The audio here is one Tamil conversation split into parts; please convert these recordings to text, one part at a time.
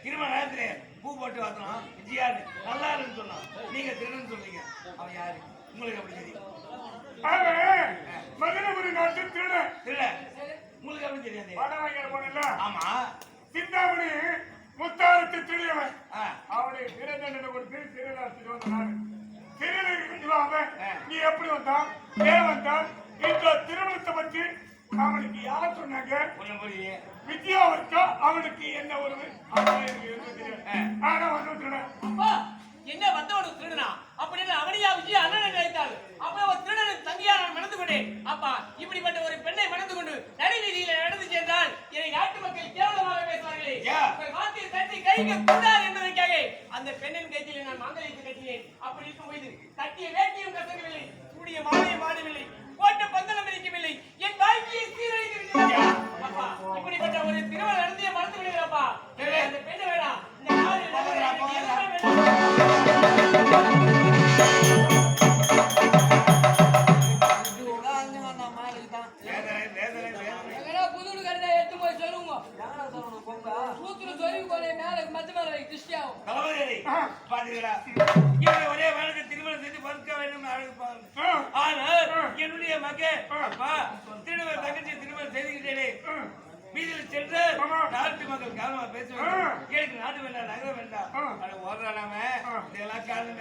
திருமண நேரத்துல பூ போட்டு வாத்தலாம் விஜயாரு நல்லா இருக்குன்னு சொன்னான். நீங்க திருடன்னு சொல்றீங்க. அவன் யாரு உங்களுக்கு அப்படி தெரியும்? மதுரபுரி நாட்டு திருட திருட உங்களுக்கு அப்படி தெரியாது. படம் வாங்கிற போனல. ஆமா, சிந்தாமணி முத்தாரத்து திருடவன். அவனை திருடன்னு கொடுத்து திருடாசிட்டு வந்த நாடு. திருட நீ எப்படி வந்தான், ஏன் வந்தான், இந்த திருமணத்தை பற்றி அவனுக்கு யார் சொன்னாங்க? வித்யாவிற்கா அவனுக்கு என்ன உறவு? என்ன வந்தவனு திருடனா அப்படின்னு அவனையா விஜய் அண்ணனை நினைத்தாள். அப்ப அவன் திருடனுக்கு தங்கியா நான் மணந்து கொண்டேன். அப்பா இப்படிப்பட்ட ஒரு பெண்ணை மணந்து கொண்டு நடுவீதியில நடந்து சென்றால் என்னை நாட்டு மக்கள் கேவலமாக பேசுவார்களே. வார்த்தையை தட்டி கைக்கு கூடாது என்பதற்காக அந்த பெண்ணின் கையில் நான் மாங்கல்யத்தை கட்டினேன். அப்படி இருக்கும்போது கட்டிய வேட்டியும் கசங்கவில்லை, கூடிய மாலையும் மாடவில்லை, போட்ட பந்தலம் இருக்கவில்லை, என் வாழ்க்கையை சீரழித்து விட்டீர்கள். அப்பா இப்படிப்பட்ட ஒரு திருமணம் நடந்தே மறந்து விடுகிறப்பா. அந்த பெண்ணை வேணாம், இந்த நாடு புது கருத்தை எடுத்து போய் சொல்லுங்க. சூத்திர சொல்லி போனே மேல மத்த மேல கிறிஸ்டியாவும் ஒரே வாழ்க்கை திருமணம் செஞ்சு பதுக்க வேண்டும். ஆனால் என்னுடைய மகன் திருமண தங்கச்சி திருமணம் செய்துகிட்டேனே வீதியில் சென்று நாட்டு மக்கள் காரணமா பேசுவாங்க. எனக்கு நாட்டு வேண்டாம், நகரம் வேண்டாம், அதை ஓடுறானாம இதெல்லாம் காரணம்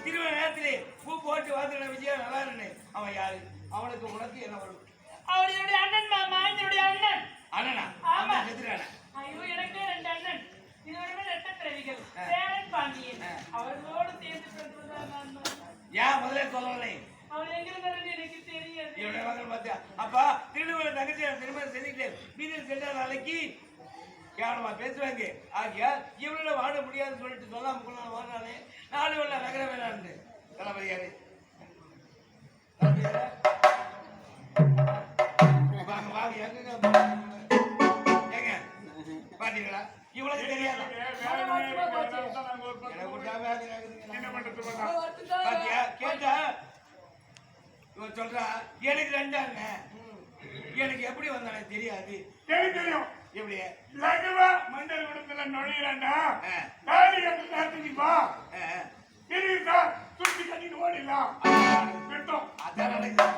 திருமண நேரத்திலே பூ போட்டு வாத்திர விஜயா நல்லா இருந்தே. அவன் யாரு? அவனுக்கு உனக்கு என்ன வரும்? அவன் என்னுடைய அண்ணன் மாமா, என்னுடைய அண்ணன். அண்ணனா? ஆமா, செத்துறானே. ஐயோ எனக்கு ரெண்டு அண்ணன், இதோட ரெட்ட பிறவிகள், சேரன் பாண்டியன். அவர்களோடு சேர்ந்து ஏன் முதல்ல சொல்லலை? அவன் எங்கிருந்தாலும் எனக்கு தெரியாது. என்னுடைய மகன் பார்த்தியா? அப்பா திருமண தங்கச்சி திருமணம் செஞ்சுக்கிட்டு வீதியில் சென்ற நாளைக்கு கேவலமா பேசுவாங்க. ஆகியா இவனோட வாழ முடியாதுன்னு சொல்லிட்டு சொல்லாம கொள்ள வாழ்றானே. நாடு வெள்ள நகர வேணான்னு தளபதியாரு வாங்க வாங்க எங்க பாத்தீங்களா? இவ்வளவு தெரியாது. பாத்தியா கேட்டா இவன் சொல்றா எனக்கு ரெண்டு அண்ணன், எனக்கு எப்படி வந்தானே தெரியாது. எனக்கு தெரியும். எப்படி லகுவா மண்டல் குடத்துல நுழையிறாண்டா தாடி கட்டு நேரத்துக்கு வா தெரியுதா சுத்தி கட்டிட்டு ஓடிடலாம் விட்டோம். அதான் நடக்குது.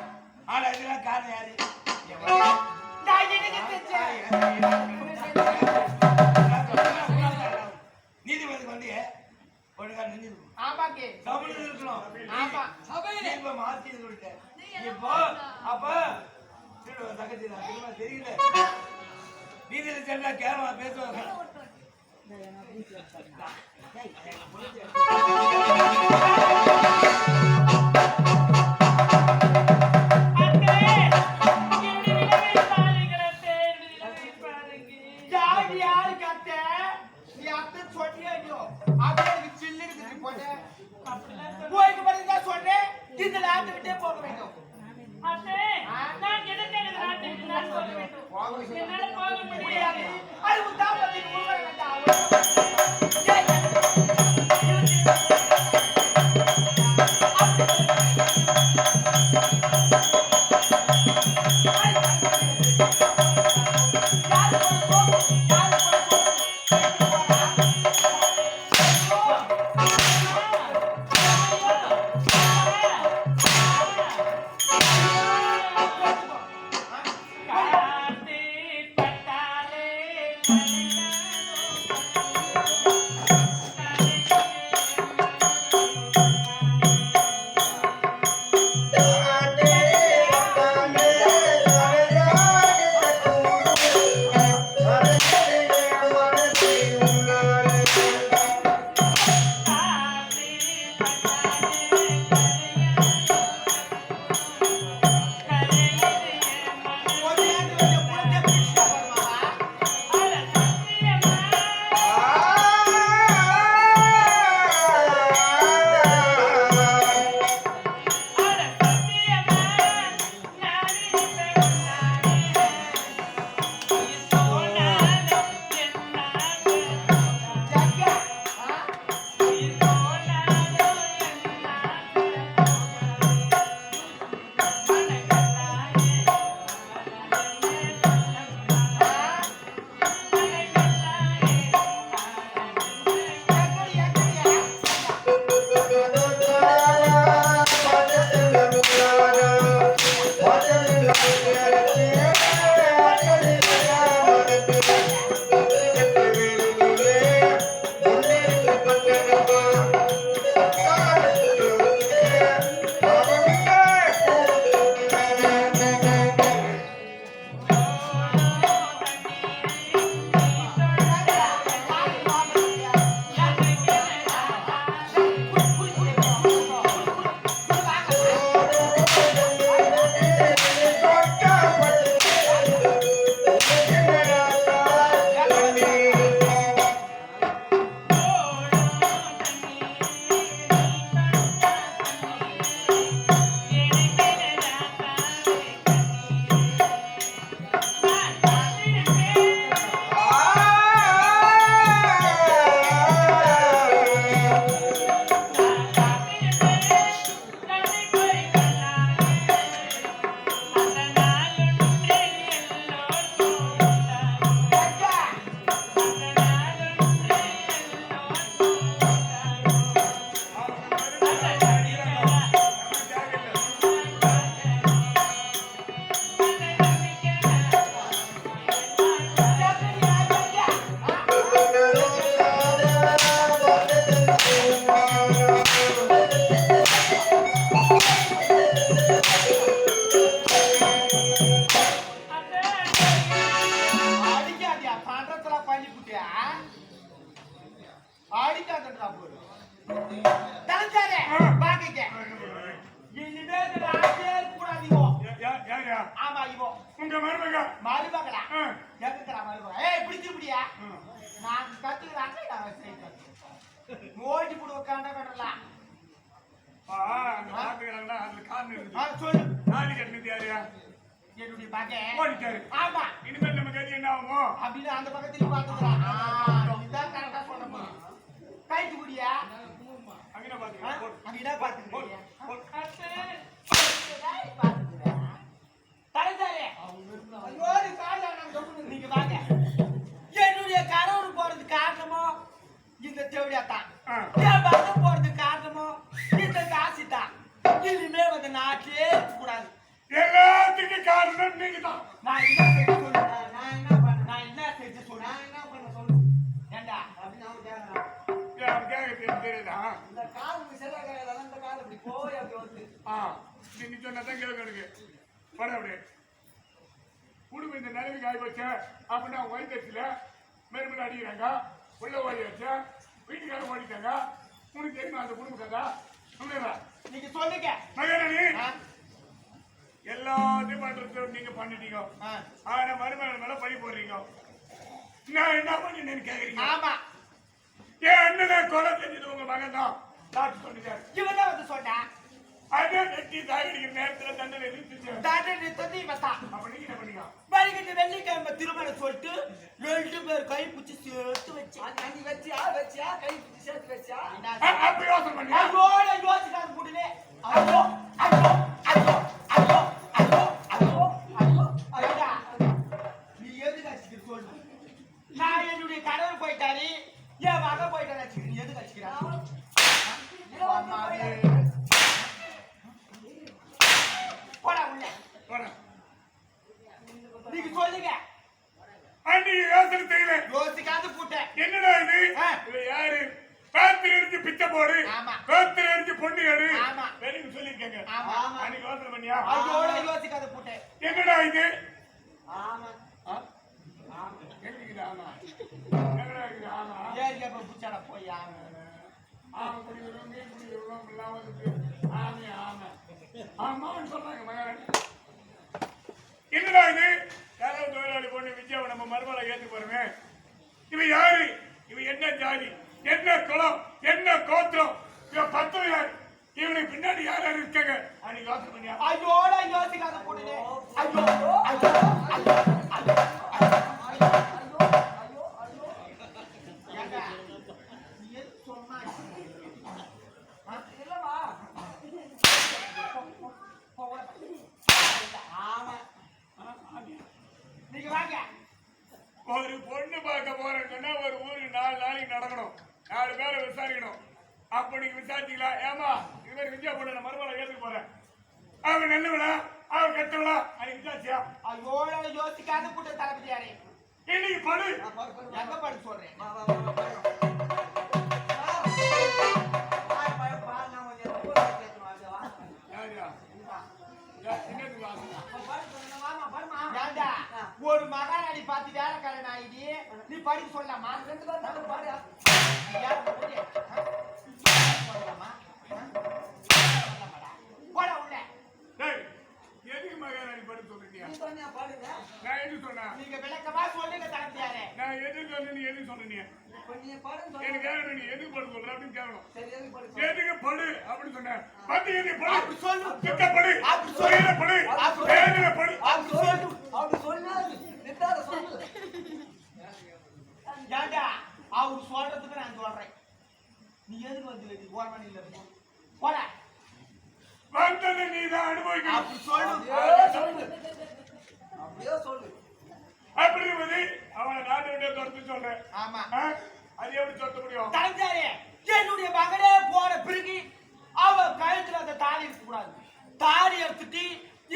ஆனா இதெல்லாம் காரணம் யாரு? நீதிபதி வந்து ஒழுங்கா நின்று சபையில் இருக்கணும். மாத்தி சொல்லிட்டேன். இப்போ அப்ப தங்கச்சி தெரியல நீதியில் சென்றா கேரளா பேசுவாங்க. போய்க்கு பிறகுதான் சொல்றேன் இந்த நாட்டை விட்டே போக வேண்டும். அண்ணே, நான் எதற்காக இந்த நாட்டை விட்டு நான் போக வேண்டும்? என்னால போக முடியாது. அது உத்தாபத்தின் உருவம் வேண்டாம். காத்து பட்டாலே ஆடிக்காதன்றா போடு. தலச்சாரே பாக்கிக்க. இனிமே இந்த ஆசையே கூடாது இவோ. யாரா? ஆமா இவோ. உங்க மருமக. மருமகளா? எதுக்குறா மருமக? ஏய் பிடிச்சு பிடியா. நான் கத்துக்குறாங்க நான் செய்றேன். ஓடி புடு உட்கார்ந்தா கடலாம். அந்த பாத்துக்கறாங்களா அதுல காரணம் இருக்கு. சொல்லு. தாலி கட்டினது யாரா? என்னுடைய பாக்க. ஓடிட்டாரு. ஆமா. இனிமேல் நம்ம கதி என்ன ஆகும்? அப்படியே அந்த பக்கத்துல பாத்துக்கறான். இதான் கரெக்டா சொல்றமா. கைட்டு புடியா. அங்கன பாத்துக்க. அங்கடா பாத்துக்கறியா? அத்தை, தலச்சாரே. ஐயோ நீ கால்ல நான் சொல்லுங்க நீங்க வாங்க. என்னுடைய கணவர் போறது காரணமோ இந்த தேவடியா தான். என் மகன் போறது காரணமோ இந்த காசி தான். இனிமே வந்து நாட்டிலே கூடாது. எல்லாத்துக்கும் காரணம் நீங்க தான். நான் என்ன செய்ய சொல்றேன்? நான் என்ன செய்ய சொல்றேன்? நான் என்ன பண்ண சொல்றேன்? ஏண்டா அப்படின்னு அவன் கேக்குறான். தெரியுதா? இந்த கால் சரியா கேட்கல. இந்த கால் இப்படி போய் அப்படி வந்து. நீ சொன்னதான் கேட்க எனக்கு. பட அப்படியே. குடும்பம் இந்த நிலைமைக்கு ஆகி வச்ச அப்படின்னா வயிற்றுல மேற்கொண்டு அடிக்கிறாங்க. உள்ள ஓடி வச்ச வீட்டுக்காரங்க ஓடிட்டாங்க. உனக்கு தெரியுமா அந்த குடும்ப கதா? சொல்லுங்க. நீங்க சொல்லுங்க. மகனே எல்லாத்தையும் பண்றது நீங்க பண்ணிட்டீங்க. ஆனா மருமகன் மேல பழி போடுறீங்க. நான் என்ன பண்ணினேன்னு கேக்குறீங்க? ஆமா. என் அண்ணனை கொலை செஞ்சது உங்க மகன் தான். டாக்டர் சொல்லிட்டாரு. இவன் தான் வந்து சொன்னான். அதே வெட்டி சாகடிக்கிற நேரத்துல தண்டனை நிறுத்திச்சு. டாக்டர் நிறுத்தி இவன் தான். அப்ப நீங்க என்ன பண்ணீங்க? வழிகிட்டு வெள்ளிக்கிழமை திருமணம் சொல்லிட்டு 2 பேர் கை பிடிச்சி சேர்த்து வச்சு நீ வச்சியா கை பிடிச்சி சேர்த்து வச்சியா? அப்ப யோசனை பண்ணி அதோட யோசிக்காத கூடவே ஐயோ ஐயோ ஐயோ ஐயோ ஐயோ ஐயோ ஐயோ ஐயா நீ எதுக்கு அடிச்சுக்கிற சொல்லு. நான் என்னுடைய கணவர் போயிட்டாரு, என் மகன் போயிட்டாரு அடிச்சுக்கிற. நீ எதுக்கு அடிச்சுக்கிறான்? போடா உள்ள போடா. நீங்க சொல்லுங்க. அன்னைக்கு யோசனை செய்யல. யோசிக்காத கூட்டேன். என்னடா இது? இது யாரு? பேத்துல இருந்து பிச்சை போடு, ஆமா. பேத்துல இருந்து பொண்ணு எடு. ஆமா. வெறுங்க சொல்லிருக்கேங்க. ஆமா. அன்னைக்கு யோசனை பண்ணியா? அதோட யோசிக்காத கூட்டேன். என்னடா இது? ஆமா எங்க ஆமா? என்னடா இது ஆமா? ஏரியா போய் புச்சாடா போய் ஆமா. ஆமா குடிக்கிறோம், மீன் குடிக்கிறோம், எல்லாம் வந்து ஆமே ஆமா. ஆமான்னு சொல்றாங்க மகன். என்னடா இது? யாராவது தொழிலாளி பொண்ணு விஜயாவை நம்ம மருமலை ஏத்து போறோமே. இவன் யாரு? இவன் என்ன ஜாதி, என்ன குலம், என்ன கோத்திரம், இவன் பத்து யாரு, இவனுக்கு பின்னாடி யார் யாரு இருக்காங்க? அன்னைக்கு யோசனை பண்ணியா? அதோட யோசிக்காத கூட்டே. ஐயோ ஐயோ ஐயோ ஐயோ ஏங்க நீ எது சொன்னா இல்லவா? ஆமா நீங்க வாங்க. ஒரு பொண்ணு பார்க்க போறேன்னு சொன்னா ஒரு ஊருக்கு 4 நாளைக்கு நடக்கணும், 4 பேரை விசாரிக்கணும். அப்ப நீங்க விசாரிச்சீங்களா? ஏமா இவர் விஜயா பொண்ணு நான் மருமலை ஏத்துக்கு போறேன், அவன் நல்லவளா அவன் கெட்டவளா? அன்னைக்கு விசாரிச்சியா? அதோட யோசிக்காத கூட்ட தளபதியாரே. இன்னைக்கு படு. எங்க படு சொல்றேன். யாரியா? என்னது வாசனா? ஏண்டா ஒரு மகாராணி பார்த்து வேலைக்காரன் ஆயிடி நீ படிக்க சொல்லலாமா? 2 பேர் நாங்க பாரு. போடா உள்ள. டேய் எதுக்கு மகாராணி படு சொல்றீங்க? நீ சொன்னியா பாடுங்க. நான் எது சொன்னேன்? நீங்க விளக்கமா சொல்லுங்க தளபதியாரே. நான் எது சொன்னேன், நீ எது சொன்னீங்க? இப்ப நீ பாடுன்னு சொன்ன. எனக்கு கேட்கணும், நீ எதுக்கு படு சொல்ற அப்படின்னு கேட்கணும். சரி எதுக்கு பாடு? எதுக்கு படு அப்படின்னு சொன்னேன். பத்து எதுக்கு படு? அப்படி சொல்லு. சித்த படு, அப்படி சொல்லு. சொல்லிட படு, வேதனை படு. அப்படி சொல்லு. அப்படி சொல்லாது. நித்தாத சொல்லு. ஏண்டா அவர் சொல்றதுக்கு நான் சொல்றேன். நீ எதுக்கு வந்து ஓரமணி இல்ல போட. வந்ததை நீ தான் அனுபவிக்கணும். அப்படி சொல்லு. சொல்லு. அப்படியே சொல்லு. அப்படி இருப்பது அவனை நாட்டை விட்டே துரத்து சொல்றேன். ஆமா ஆ? அது எப்படி துரத்த முடியும்? தளபதியாரே என்னுடைய மகனே போன பிறகு அவ கழுத்துல அந்த தாலி இருக்க கூடாது. தாலி எடுத்துட்டு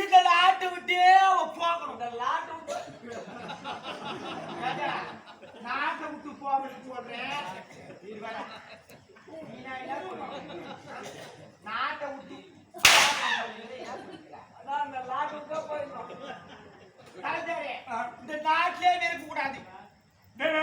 இந்த நாட்டை விட்டே அவ போகணும். இந்த லாட்டு விட்டு ஏண்டா, நாட்டை விட்டு போகணும்னு சொல்றேன். இது வேற. நீ நான் என்ன சொல்றேன்? நாட்டை விட்டு அதான் அந்த லாட்டு விட்டு போயிடணும். தளபதியாரே இந்த நாட்டிலே இருக்க கூடாது. டேய்,